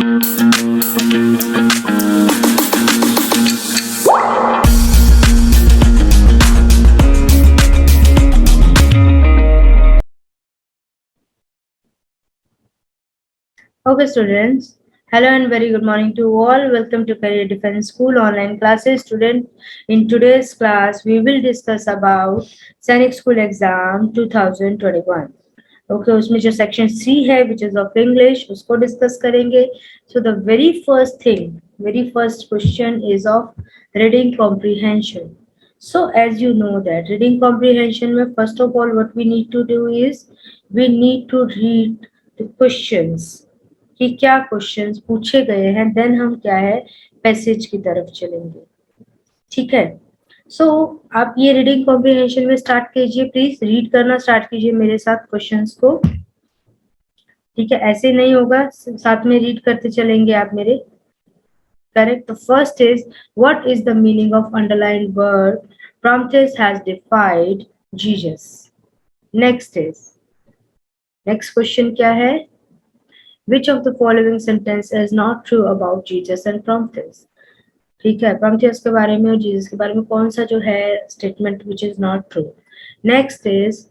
Okay, students. Hello and very good morning to all. Welcome to Career Defense School online classes. Student, in today's class, we will discuss about Sainik School Exam 2021. Okay, उसमें जो section C है, which is of English, उसको discuss करेंगे. So the very first question is of reading comprehension. So as you know that reading comprehension में first of all what we need to do is we need to read the questions कि क्या questions पूछे गए हैं, then हम क्या है passage की तरफ चलेंगे. ठीक है. सो आप ये रीडिंग कॉम्प्रिहेंशन में स्टार्ट कीजिए. प्लीज रीड करना स्टार्ट कीजिए मेरे साथ क्वेश्चंस को. ठीक है, ऐसे नहीं होगा, साथ में रीड करते चलेंगे आप मेरे. Correct. The first is, what is the meaning of underlined word Prometheus has defied Jesus? Next question क्या है? Which of the following sentence is not true about Jesus and Prometheus? ठीक है, Prometheus के बारे में और Jesus के बारे में कौन सा जो है statement which is not true? Next is,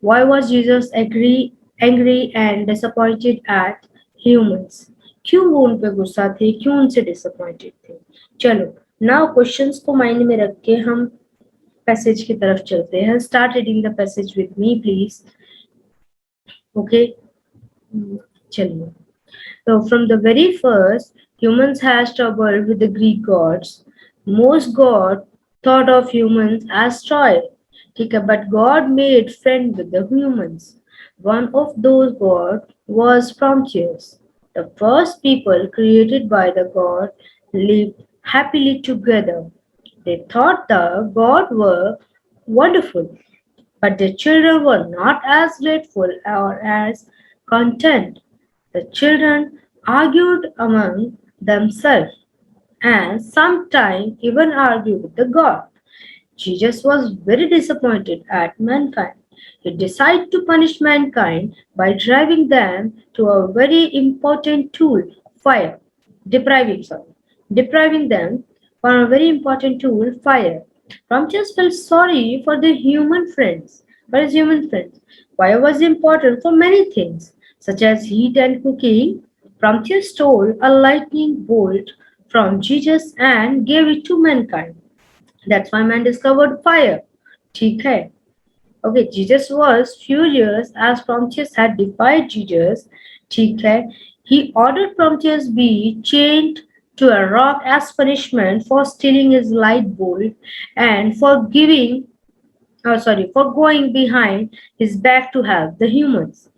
why was Jesus angry and disappointed at humans? क्यों वो उन पे गुस्सा थे, क्यों उनसे disappointed थे? चलो, now questions को माइंड में रख के हम पैसेज की तरफ चलते हैं. Start reading the passage with me, please. Okay. चलिए. So from the very first, humans has trouble with the Greek gods. Most god thought of humans as toy. ठीक है, but God made friend with the humans. One of those gods was Prometheus. The first people created by the god lived happily together. They thought the gods were wonderful, but their children were not as grateful or as content. The children argued among themselves and sometimes even argued with the God. Jesus was very disappointed at mankind. He decided to punish mankind by driving them to a very important tool, fire. Depriving them from a very important tool, fire. Prometheus felt sorry for the human friends. Fire was important for many things, such as heat and cooking. Prometheus stole a lightning bolt from Jesus and gave it to mankind. That's why man discovered fire. ठीक है. Okay, Jesus was furious as Prometheus had defied Jesus. ठीक है. He ordered Prometheus be chained to a rock as punishment for stealing his light bolt and for going behind his back to help the humans.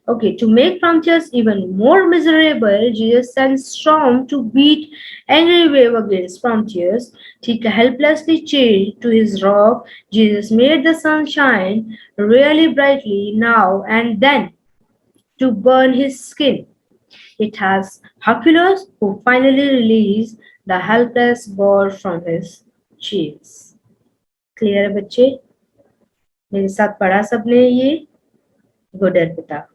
Okay, to make Prometheus even more miserable, Jesus sent Storm to beat angry wave against Prometheus. He helplessly chained to his rock. Jesus made the sun shine really brightly now and then to burn his skin. It has Hercules who finally released the helpless boy from his chains. Clear है बच्चे? मेरे साथ पढ़ा सबने ये? Good Arpita.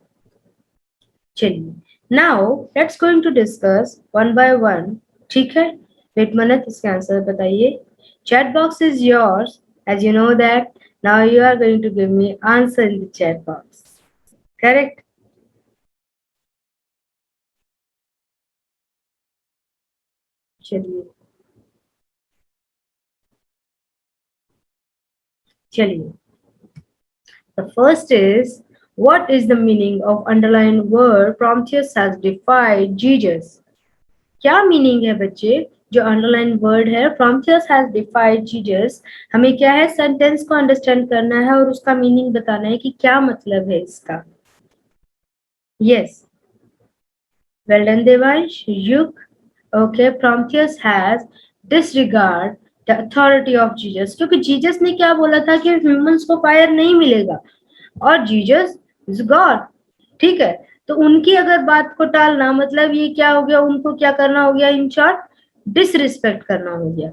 चलिए, now let's going to discuss one by one. ठीक है, wait minute, इसके आंसर बताइए. Chat box is yours. As you know that now you are going to give me answer in the chat box. Correct? चलिए the first is, what is the meaning of underlined word Prometheus has defied Jesus? क्या meaning है बच्चे जो underline word है Prometheus has defied Jesus? हमें क्या है sentence को अंडरस्टैंड करना है और उसका मीनिंग बताना है कि क्या मतलब है इसका. Yes, well done Devansh. Yug. Okay, Prometheus has disregard the authority of Jesus. क्योंकि जीसस ने क्या बोला था कि ह्यूमंस को फायर नहीं मिलेगा और जीसस इज गॉड. ठीक है, तो उनकी अगर बात को टालना मतलब ये क्या हो गया, उनको क्या करना हो गया, इन शॉर्ट डिसरिस्पेक्ट करना हो गया.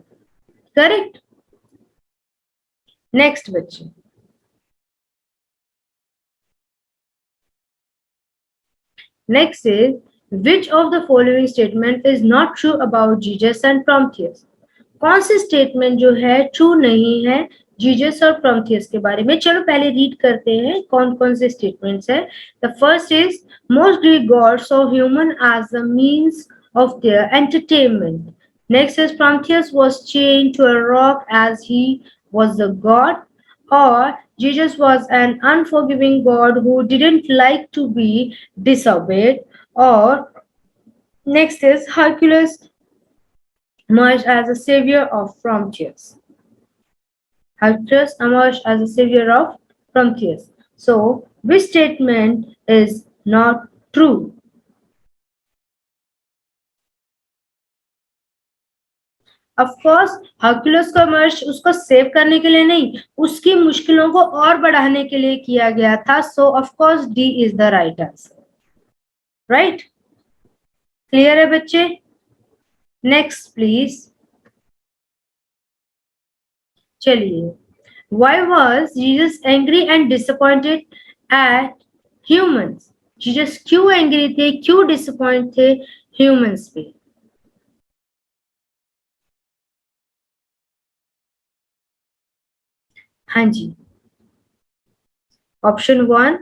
करेक्ट. नेक्स्ट बच्चे, next is Which of the following statement is not true about Jesus and Prometheus? कौन सी स्टेटमेंट जो है ट्रू नहीं है जीजस और प्रोमेथियस के बारे में? चलो पहले रीड करते हैं कौन कौन से स्टेटमेंट्स है. The first is most Greek gods saw human as a means of their entertainment. Next is Prometheus was chained to a rock as he was a god, or Jesus was an unforgiving god who didn't like to be disobeyed, or next is Hercules emerged as a savior of Prometheus. Hercules emerged as a savior of Prometheus. So, which statement is not true? Of course, Hercules का मर्ज उसको save करने के लिए नहीं, उसकी मुश्किलों को और बढ़ाने के लिए किया गया था. So, of course, D is the right answer. Right? Clear है बच्चे? Next, please. चलिए. Why was Jesus angry and disappointed at humans? Jesus क्यों एंग्री थे, क्यों डिसअपॉइंट थे ह्यूमंस पे? हाँ जी. Option 1,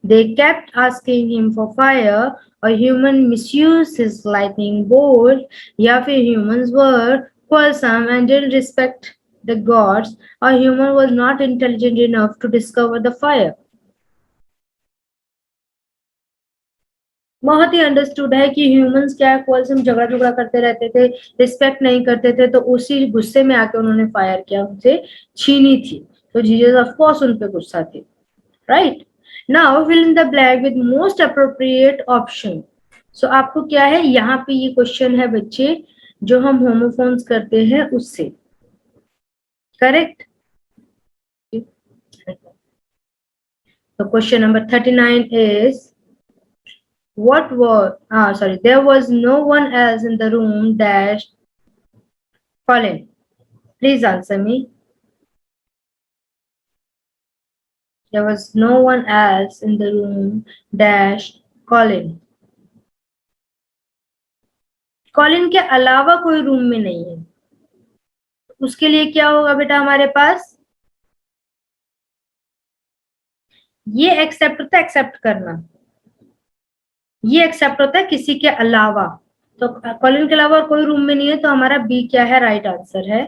they kept asking him for fire, or human misused his lightning bolt, या फिर humans were quarrelsome and didn't respect the gods, or human was not intelligent enough to discover the fire. बहुत he understood है कि humans क्या क्वाल्सम झगड़ा झगड़ा करते रहते थे, रिस्पेक्ट नहीं करते थे, तो उसी गुस्से में आके उन्होंने फायर किया, उनसे छीनी थी. तो जीसस ऑफ कोर्स उन पे गुस्सा थे. Right. Now fill in the blank with most appropriate option. So आपको क्या है, यहाँ पे ये क्वेश्चन है बच्चे जो हम होमोफोन्स करते हैं उससे. करेक्ट. तो question number 39 is what was there was no one else in the room dash Colin. Please answer me. There was no one else in the room dash Colin. Colin के अलावा कोई room में नहीं है. उसके लिए क्या होगा बेटा हमारे पास? ये एक्सेप्ट होता है, एक्सेप्ट करना. ये एक्सेप्ट होता है किसी के अलावा. तो कॉलिन के अलावा और कोई रूम में नहीं है, तो हमारा बी क्या है, राइट आंसर है.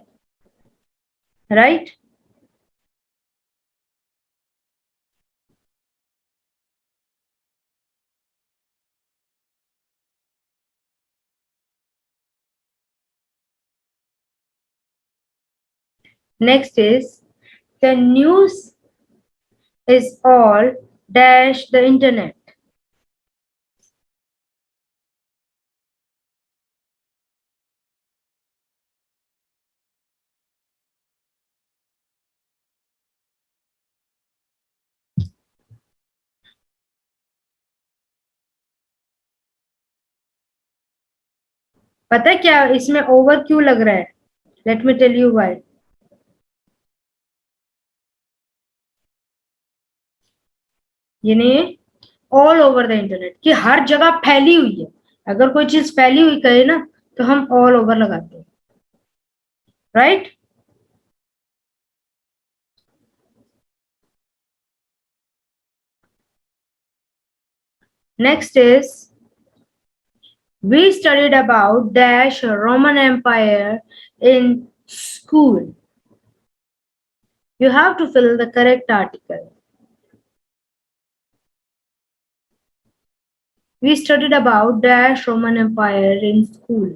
Right. Next is the news is all dash the internet. पता है क्या इसमें ओवर क्यों लग रहा है? Let me tell you why. यानी ऑल ओवर द इंटरनेट, कि हर जगह फैली हुई है. अगर कोई चीज फैली हुई कहे ना तो हम ऑल ओवर लगाते हैं. Right. Next is we studied about dash Roman Empire in school. You have to fill the correct article. We studied about dash Roman Empire in school.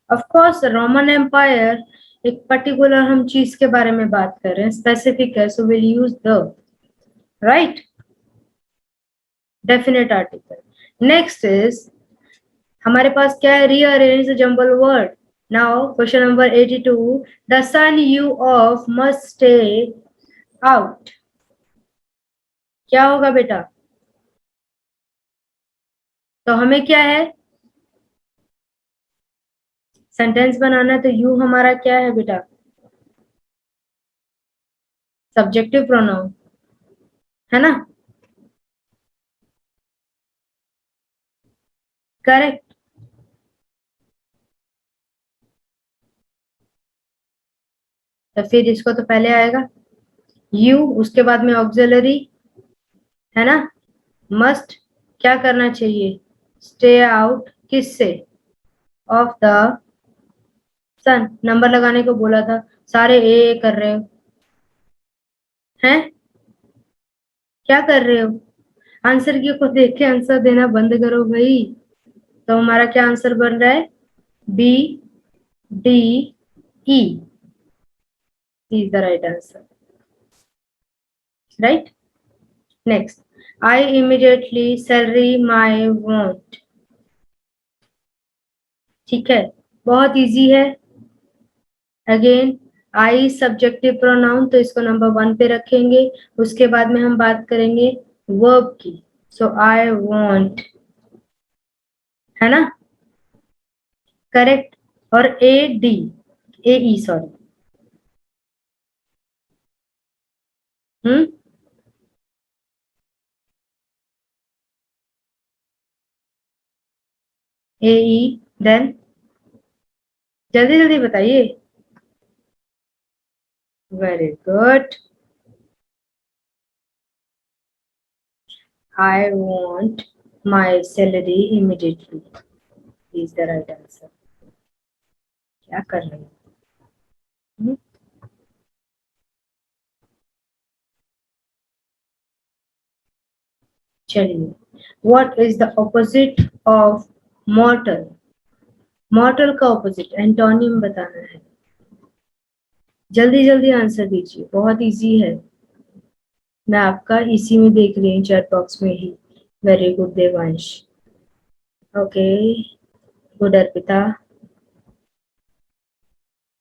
Of course, the Roman Empire एक particular हम चीज के बारे में बात कर रहे हैं, स्पेसिफिक है, so will use the. Right. Definite article. Next is हमारे पास क्या है, rearrange the jumble word. Now question number 82, the sun you of must stay out. क्या होगा बेटा? तो हमें क्या है, सेंटेंस बनाना है, तो यू हमारा क्या है बेटा? सब्जेक्टिव प्रोनाउन है ना, करेक्ट। तो फिर इसको तो पहले आएगा यू, उसके बाद में ऑक्सिलरी, है ना। मस्ट क्या करना चाहिए, स्टे आउट किससे, ऑफ द सन। नंबर लगाने को बोला था, सारे ए कर रहे हो हैं, क्या कर रहे हो। आंसर की को देख के आंसर देना बंद करो भाई। तो हमारा क्या आंसर बन रहा है, B D E is the right answer, right. Next, I immediately salary my want, ठीक है, बहुत इजी है। अगेन आई सब्जेक्टिव प्रोनाउन, तो इसको नंबर 1 पे रखेंगे। उसके बाद में हम बात करेंगे वर्ब की, सो आई वांट, है ना, करेक्ट। और A D, A E sorry, hmm, A E, then जल्दी जल्दी बताइए। Very good, I want my salary immediately is the right answer. क्या कर रहे हैं, हम्म? चलिए, what is the opposite of mortal, mortal का ऑपोजिट एंटोनियम बताना है। जल्दी जल्दी आंसर दीजिए, बहुत इजी है। मैं आपका इसी में देख रही हूँ, चैट बॉक्स में ही। Very good Devansh, okay, good Arpita.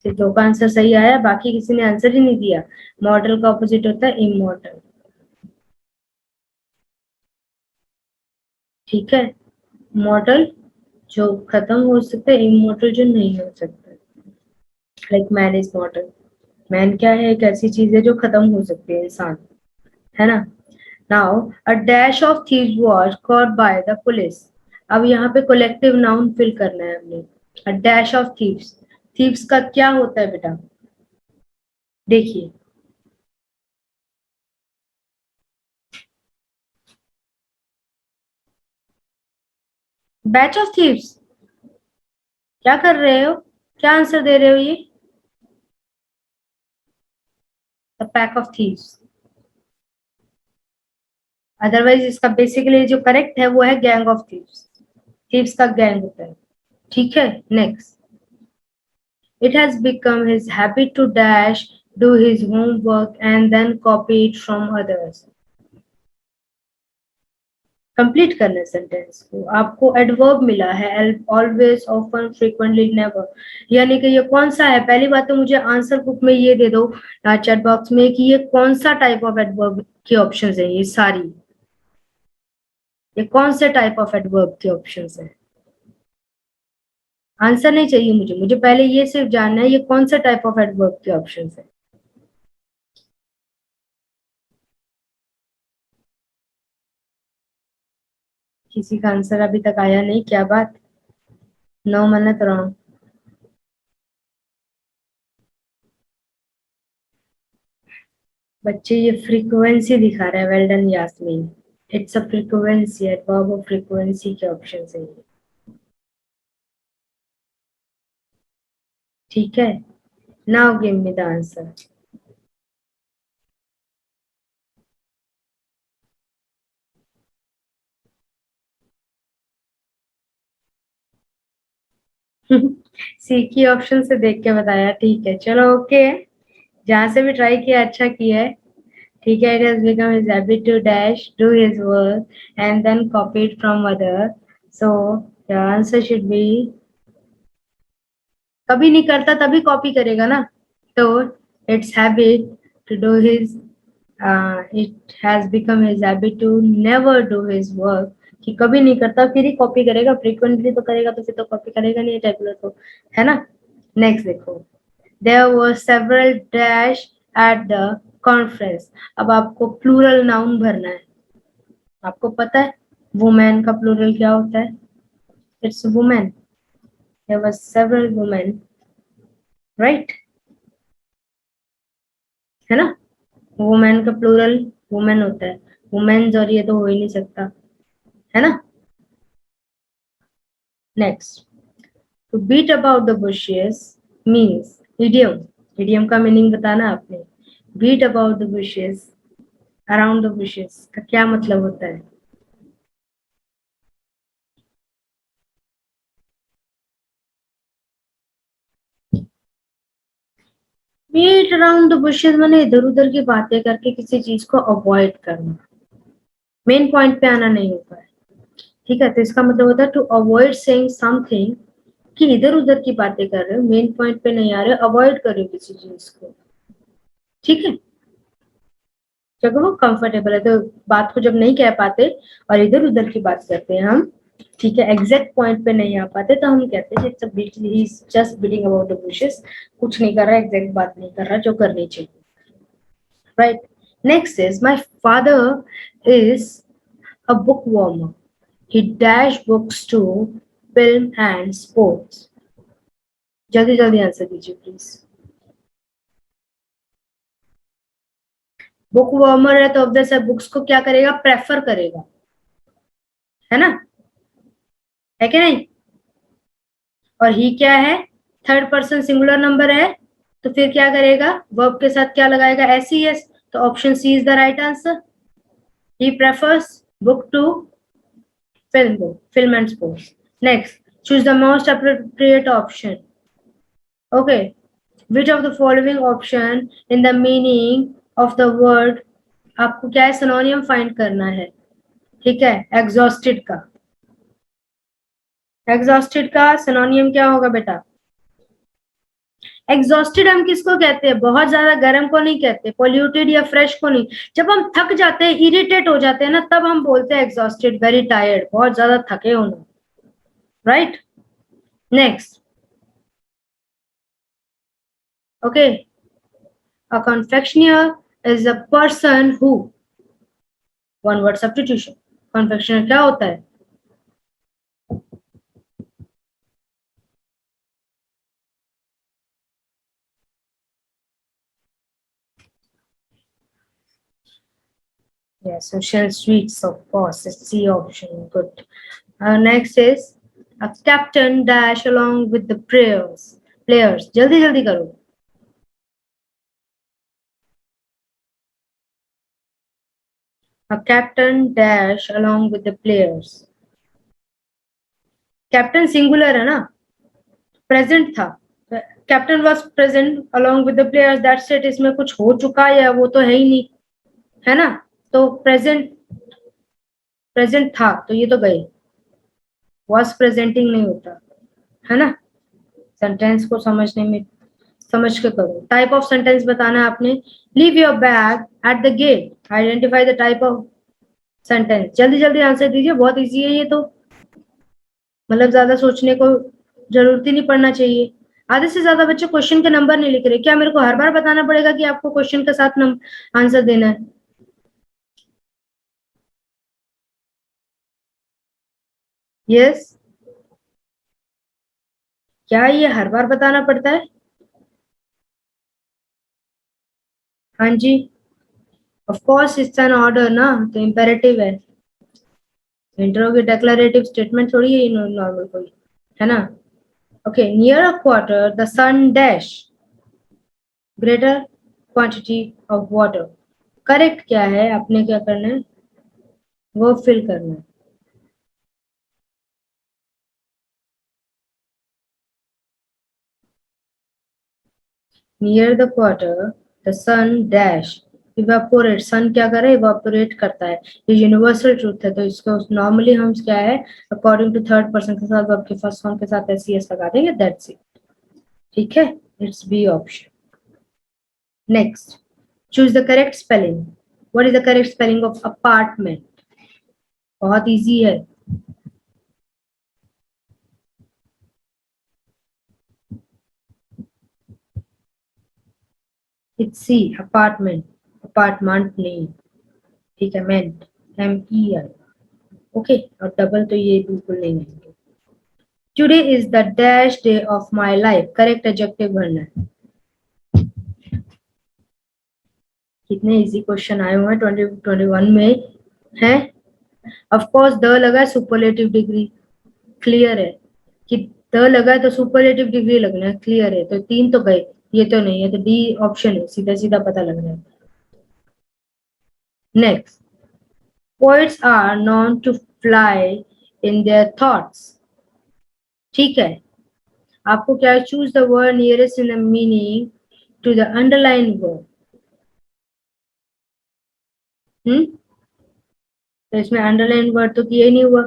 सिर्फ 2 का आंसर सही आया, बाकी किसी ने आंसर ही नहीं दिया। मॉडल का ऑपोजिट होता है इमॉर्टल, ठीक है। मॉडल जो खत्म हो सकता है, इमॉर्टल जो नहीं हो सकता। Like man is model, man क्या है, एक ऐसी चीज है जो खत्म हो सकती है, इंसान, है ना। Now a dash of thieves was caught by the police. अब यहाँ पे कलेक्टिव नाउन फिल करना है हमने। A dash of thieves, thieves का क्या होता है बेटा, देखिए, बैच ऑफ थीव्स, क्या कर रहे हो, क्या आंसर दे रहे हो ये, the pack of thieves. Otherwise इसका बेसिकली जो करेक्ट है वो है गैंग ऑफ थीव्स, थीव्स का गैंग होता है, ठीक है। Next, it has become his habit to dash do his homework and then copy it from others. Complete करना सेंटेंस को, आपको एडवर्ब मिला है, ऑलवेज, ऑफन, फ्रीक्वेंटली, नेवर, यानी कि ये कौन सा है। पहली बात तो मुझे आंसर बुक में ये दे दो चैट बॉक्स में कि ये कौन सा टाइप ऑफ एडवर्ब के ऑप्शंस है, ये सारी, ये कौन से टाइप ऑफ एडवर्ब के ऑप्शंस है। आंसर नहीं चाहिए मुझे, मुझे पहले ये सिर्फ जानना है ये कौन सा टाइप ऑफ एडवर्ब के ऑप्शंस है। किसी का आंसर अभी तक आया नहीं, क्या बात, 9 मिनट रॉन्ग। बच्चे ये फ्रीक्वेंसी दिखा रहा है, well done Yasmeen, it's a frequency, adverb of frequency के ऑप्शन है ये, ठीक है। Now give me the answer. C की ऑप्शन से देख के बताया, ठीक है, चलो ओके, जहां से भी ट्राई किया अच्छा किया है, ठीक है। It has become his habit to dash do his work and then copy it from other, so the answer should be, कभी नहीं करता तभी कॉपी करेगा ना, तो it's habit to do his, it has become his habit to never do his work, कि कभी नहीं करता फिर ही कॉपी करेगा, फ्रीक्वेंटली तो करेगा तो फिर तो कॉपी करेगा नहीं, रेगुलर तो, है ना। नेक्स्ट देखो, there were several dash at the conference. अब आपको प्लूरल नाउन भरना है। आपको पता है वुमेन का प्लूरल क्या होता है? It's women. There were several women, right? है ना? वुमेन का प्लूरल वुमेन होता है। वुमेन्स और ये तो हो ही नहीं सकता, है ना? Next, to beat about the bushes means idiom. Idiom का मीनिंग बताना आपने। Beat about the bushes, around the bushes का क्या मतलब होता है? बीट अराउंड द बुशेस माने इधर उधर की बातें करके किसी चीज को अवॉइड करना, मेन पॉइंट पे आना नहीं होता है। ठीक है, तो इसका मतलब होता है टू अवॉइड सेइंग समथिंग, कि इधर उधर की बातें कर रहे हो, मेन पॉइंट पे नहीं आ रहे, अवॉइड कर रहे हो किसी चीज को। ठीक है, जब वो कंफर्टेबल है तो बात को जब नहीं कह पाते और इधर उधर की बात करते हैं हम, ठीक है, एग्जैक्ट पॉइंट पे नहीं आ पाते, तो हम कहते हैं it's a beat, he is just beating about the bushes, कुछ नहीं कर रहा, एग्जैक्ट बात नहीं कर रहा जो करनी चाहिए, right? Next is my father is a bookworm. He dash books to film and sports. जल्दी जल्दी आंसर दीजिए प्लीज। बुक वर्मर है तो ऑब्वियस है बुक्स को क्या करेगा, प्रेफर करेगा, है ना? है कि नहीं? और ही क्या है, थर्ड पर्सन सिंगुलर नंबर है, तो फिर क्या करेगा, वर्ब के साथ क्या लगाएगा, एस ई एस, तो option C is the right answer. He prefers book to film and sports. Next, choose the most appropriate option. Okay, which of the following option in the meaning of the word, आपको क्या है, सिनोनियम find करना है। ठीक है, exhausted का, exhausted का सिनोनियम क्या होगा बेटा? एग्जॉस्टेड हम किसको कहते हैं, बहुत ज्यादा गर्म को नहीं कहते, पोल्यूटेड या फ्रेश को नहीं। जब हम थक जाते हैं, इरिटेट हो जाते हैं ना, तब हम बोलते हैं एग्जॉस्टेड, वेरी टायर्ड, बहुत ज्यादा थके होना, right? Next, okay, a confectioner is a person who, one word substitution, confectioner क्या होता है? Yes, social sweets, of course, it's C option, good. Next is a captain dash along with the players, जल्दी जल्दी करो। A captain dash along with the players, captain singular है ना, present था, captain was present along with the players, that's it, इसमें कुछ हो चुका है वो तो है ही नहीं, है ना? तो प्रेजेंट, प्रेजेंट था तो ये तो गए, वॉज प्रेजेंटिंग नहीं होता, है ना? सेंटेंस को समझने में समझ के करो। टाइप ऑफ सेंटेंस बताना है आपने, leave your bag at the gate, identify the type of sentence, जल्दी जल्दी आंसर दीजिए, बहुत इजी है ये तो, मतलब ज्यादा सोचने को जरूरत ही नहीं पड़ना चाहिए। आधे से ज्यादा बच्चे क्वेश्चन के नंबर नहीं लिख रहे, क्या मेरे को हर बार बताना पड़ेगा कि आपको क्वेश्चन के साथ आंसर देना है? यस, क्या ये हर बार बताना पड़ता है? हाँ जी, of course it's an order ना, तो इम्पेरेटिव है, इंटरोगेटिव डिक्लेरेटिव स्टेटमेंट थोड़ी है नॉर्मल कोई, है ना? Okay, near a quarter the sun dash greater quantity of water, correct क्या है, आपने क्या करना है, वो फिल करना है। Near the quarter the sun dash evaporate, sun क्या करे, इवेपोरेट करता है, ये यूनिवर्सल ट्रूथ है, तो इसको नॉर्मली हम क्या है, अकॉर्डिंग टू थर्ड पर्सन के साथ वर्ब के फर्स्ट फॉर्म के साथ एस सी एस लगा देंगे, दैट्स इट। ठीक है, it's B option. Next, choose the correct spelling, what is the correct spelling of apartment? बहुत इजी है, इट्स सी, अपार्टमेंट। अपार्टमेंट नहीं, ठीक है, मेंट, MEI, ओके, और डबल तो ये बिल्कुल नहीं आएंगे। Today is the dash day of my life, correct adjective भरना है। कितने इजी क्वेश्चन आए हुए हैं 2021 में है। ऑफ कोर्स द लगा है, सुपरलेटिव डिग्री, क्लियर है कि द लगा है तो सुपरलेटिव डिग्री लगना है, क्लियर है। तो 3 तो गए, ये तो नहीं है, तो डी ऑप्शन है, सीधा सीधा पता लग रहा है। Next, poets are known to fly in their thoughts, ठीक है। आपको क्या, choose the word nearest in the meaning to the underline word. तो इसमें अंडरलाइन वर्ड तो किया ही नहीं हुआ।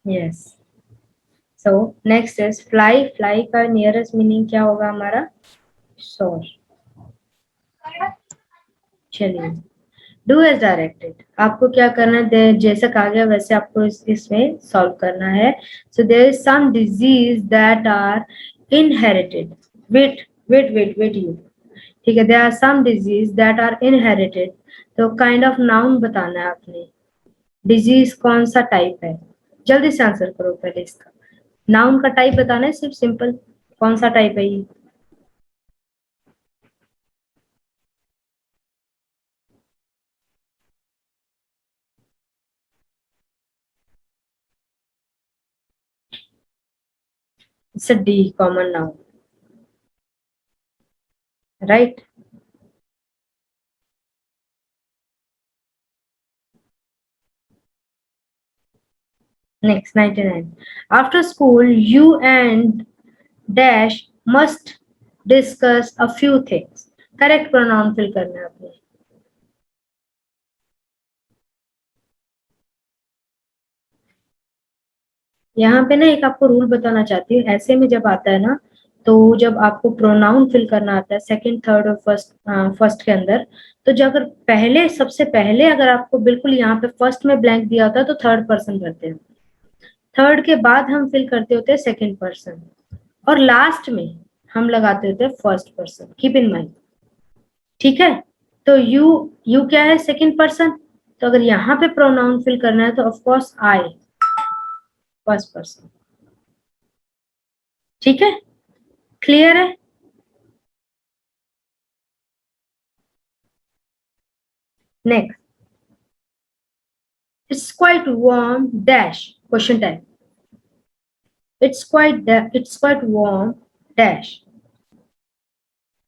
Yes, so next is fly, fly का नियरेस्ट मीनिंग क्या होगा हमारा, सोर। चलिए, डू एज डायरेक्टेड, आपको क्या करना है, जैसा कहा गया वैसे आपको इसमें सॉल्व करना है। So there is some disease that are inherited, wait wait wait wait you, ठीक है, there are some disease that are inherited. तो काइंड ऑफ नाउन बताना है आपने, डिजीज कौन सा टाइप है, जल्दी से आंसर करो पहले इसका। नाउन का टाइप बताना है सिर्फ, सिंपल, कौन सा टाइप है ये। It's a D, common noun, right. Next, 99. After school, you and dash must discuss a few things. Correct pronoun fill करना है आपने। यहाँ पे ना एक आपको रूल बताना चाहती हूँ, ऐसे में जब आता है ना, तो जब आपको प्रोनाउन फिल करना आता है सेकंड, थर्ड और फर्स्ट के अंदर, तो जब अगर पहले, सबसे पहले अगर आपको बिल्कुल यहाँ पे फर्स्ट में ब्लैंक दिया होता है तो थर्ड पर्सन भरते हैं, थर्ड के बाद हम फिल करते होते हैं सेकंड पर्सन, और लास्ट में हम लगाते होते हैं first person, keep in mind, ठीक है। तो यू क्या है, सेकंड पर्सन, तो अगर यहाँ पे प्रोनाउन फिल करना है तो of course I, first person, ठीक है, क्लियर है। Next, it's quite warm dash, question type, it's quite warm dash,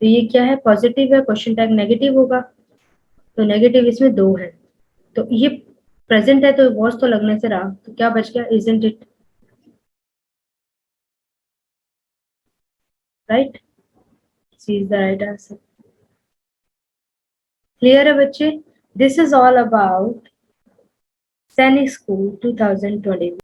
तो ये क्या है, पॉजिटिव है, क्वेश्चन टाइप नेगेटिव होगा, तो नेगेटिव इसमें 2 है, तो ये प्रेजेंट है तो वॉज तो लगने से रहा, तो क्या बच गया, isn't it, right, C is the right answer. Clear है बच्चे, this is all about Sainik school 2020।